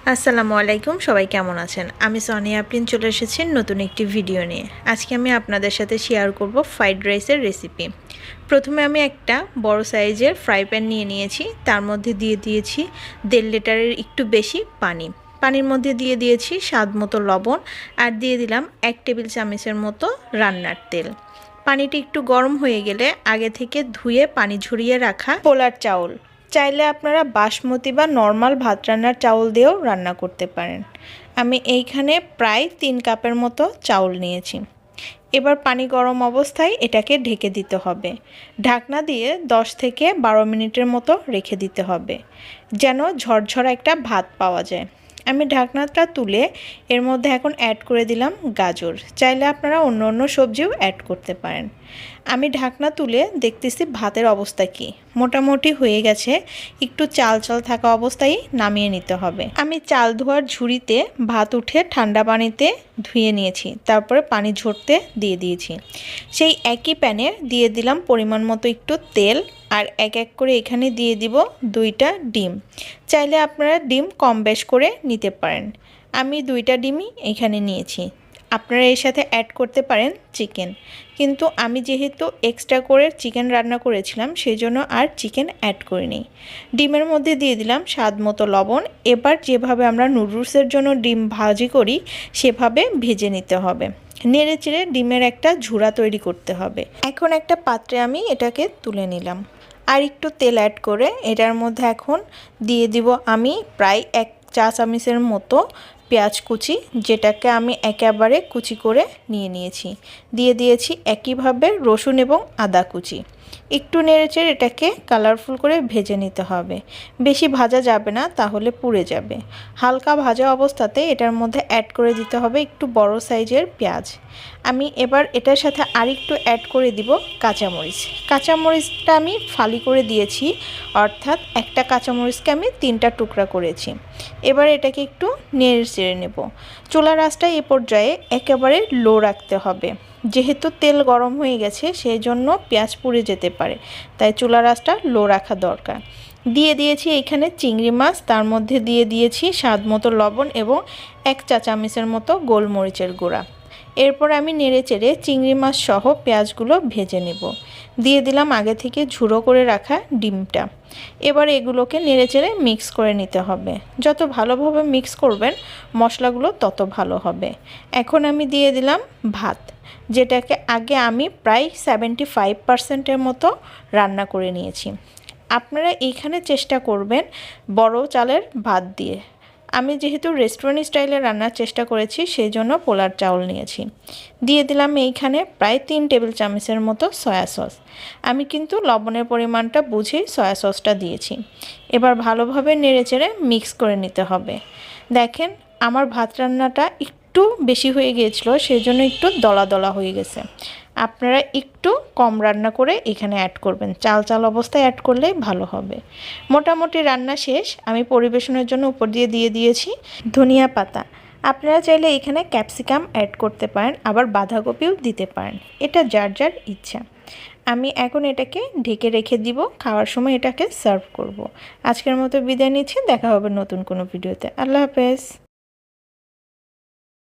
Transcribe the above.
আসসালামু আলাইকুম, সবাই কেমন আছেন? আমি সোনিয়া আফরিন চলে এসেছি নতুন একটি ভিডিও নিয়ে। আজকে আমি আপনাদের সাথে শেয়ার করব ফ্রাইড রাইসের রেসিপি। প্রথমে আমি একটা বড় সাইজের ফ্রাই প্যান নিয়ে নিয়েছি। তার মধ্যে দিয়ে দিয়েছি 1.5 লিটারের একটু বেশি পানি। পানির মধ্যে দিয়ে দিয়েছি স্বাদ মতো লবণ আর দিয়ে দিলাম 1 টেবিল চামচের মতো রান্নার তেল। পানিটি একটু গরম হয়ে গেলে আগে থেকে ধুয়ে পানি ঝরিয়ে রাখা পোলার চাউল, চাইলে আপনারা বাসমতি বা নর্মাল ভাত রান্নার চাউল দিয়েও রান্না করতে পারেন। আমি এইখানে প্রায় 3 কাপের মতো চাউল নিয়েছি। এবার পানি গরম অবস্থায় এটাকে ঢেকে দিতে হবে। ঢাকনা দিয়ে 10 থেকে 12 মিনিটের মতো রেখে দিতে হবে, যেন ঝরঝরা একটা ভাত পাওয়া যায়। আমি ঢাকনাটা তুলে এর মধ্যে এখন অ্যাড করে দিলাম গাজর। চাইলে আপনারা অন্য অন্য সবজিও অ্যাড করতে পারেন। আমি ঢাকনা তুলে দেখতেছি ভাতের অবস্থা কি, মোটামুটি হয়ে গেছে। একটু চাল চাল থাকা অবস্থায় নামিয়ে নিতে হবে। আমি চাল ধোয়ার ঝুড়িতে ভাত উঠে ঠান্ডা পানিতে ধুয়ে নিয়েছি, তারপরে পানি ঝরতে দিয়ে দিয়েছি। সেই একই প্যানে দিয়ে দিলাম পরিমাণ মতো একটু তেল, আর এক এক করে এখানে দিয়ে দিব 2টা ডিম। চাইলে আপনারা ডিম কম বেশ করে নিতে পারেন। আমি 2টা ডিমই এখানে নিয়েছি। আপনারা এর সাথে অ্যাড করতে পারেন চিকেন, কিন্তু আমি যেহেতু এক্সট্রা করে চিকেন রান্না করেছিলাম সেই জন্য আর চিকেন অ্যাড করিনি। ডিমের মধ্যে দিয়ে দিলাম স্বাদ মতো লবণ। এবার যেভাবে আমরা নুডলসের জন্য ডিম ভাজি করি সেভাবে ভেজে নিতে হবে। নেড়ে চেড়ে ডিমের একটা ঝুরা তৈরি করতে হবে। এখন একটা পাত্রে আমি এটাকে তুলে নিলাম, আর একটু তেল অ্যাড করে এটার মধ্যে এখন দিয়ে দিব আমি প্রায় 1 চা চামচের মতো পেঁয়াজ কুচি, যেটাকে আমি একেবারে কুচি করে নিয়েছি। দিয়ে দিয়েছি একইভাবে রসুন এবং আদা কুচি। একটু নেড়েচেড়ে এটাকে কালারফুল করে ভেজে নিতে হবে। বেশি ভাজা যাবে না, তাহলে পুড়ে যাবে। হালকা ভাজা অবস্থাতে এটার মধ্যে অ্যাড করে দিতে হবে একটু বড় সাইজের পেঁয়াজ। আমি এবার এটার সাথে আরেকটু অ্যাড করে দিব কাঁচামরিচ। কাঁচামরিচটা আমি ফালি করে দিয়েছি, অর্থাৎ একটা কাঁচামরিচকে আমি 3টা টুকরা করেছি। এবার এটাকে একটু নেড়ে চেড়ে নেব। চুলার আঁচটা এ পর্যায়ে একেবারে লো রাখতে হবে। যেহেতু তেল গরম হয়ে গেছে সেই জন্য পেঁয়াজ পুড়ে যেতে পারে, তাই চুলার আঁচটা লো রাখা দরকার। দিয়ে দিয়েছি এখানে চিংড়ি মাছ, তার মধ্যে দিয়ে দিয়েছি স্বাদ মতো লবণ এবং 1 চা চামচের মতো গোলমরিচের গুঁড়া। এরপর আমি নেড়ে চেড়ে চিংড়ি মাছ সহ পেঁয়াজগুলো ভেজে নেব। দিয়ে দিলাম আগে থেকে ঝুড়ো করে রাখা ডিমটা। এবার এগুলোকে নেড়ে চেড়ে মিক্স করে নিতে হবে। যত ভালোভাবে মিক্স করবেন মশলাগুলো তত ভালো হবে। এখন আমি দিয়ে দিলাম ভাত, যেটাকে আগে আমি প্রায় 75%-এর মতো রান্না করে নিয়েছি। আপনারা এইখানে চেষ্টা করবেন বড় চালের ভাত দিয়ে। আমি যেহেতু রেস্টুরেন্ট স্টাইলে রান্নার চেষ্টা করেছি সেই জন্য পোলার চাউল নিয়েছি। দিয়ে দিলাম এইখানে প্রায় 3 টেবিল চামচের মতো সয়া সস। আমি কিন্তু লবণের পরিমাণটা বুঝেই সয়া সসটা দিয়েছি। এবার ভালোভাবে নেড়েচেড়ে মিক্স করে নিতে হবে। দেখেন আমার ভাত রান্নাটা একটু বেশি হয়ে গিয়েছিল, সেই জন্য একটু দলা দলা হয়ে গেছে। আপনারা একটু কম রান্না করে এখানে অ্যাড করবেন, চাল চাল অবস্থায় অ্যাড করলেই ভালো হবে। মোটামুটি রান্না শেষ। আমি পরিবেশনের জন্য উপর দিয়ে দিয়েছি ধনিয়া পাতা। আপনারা চাইলে এখানে ক্যাপসিকাম অ্যাড করতে পারেন, আবার বাঁধাকপিও দিতে পারেন, এটা যার যার ইচ্ছা। আমি এখন এটাকে ঢেকে রেখে দিব, খাওয়ার সময় এটাকে সার্ভ করব। আজকের মতো বিদায় নিচ্ছি, দেখা হবে নতুন কোনো ভিডিওতে। আল্লাহ হাফেজ।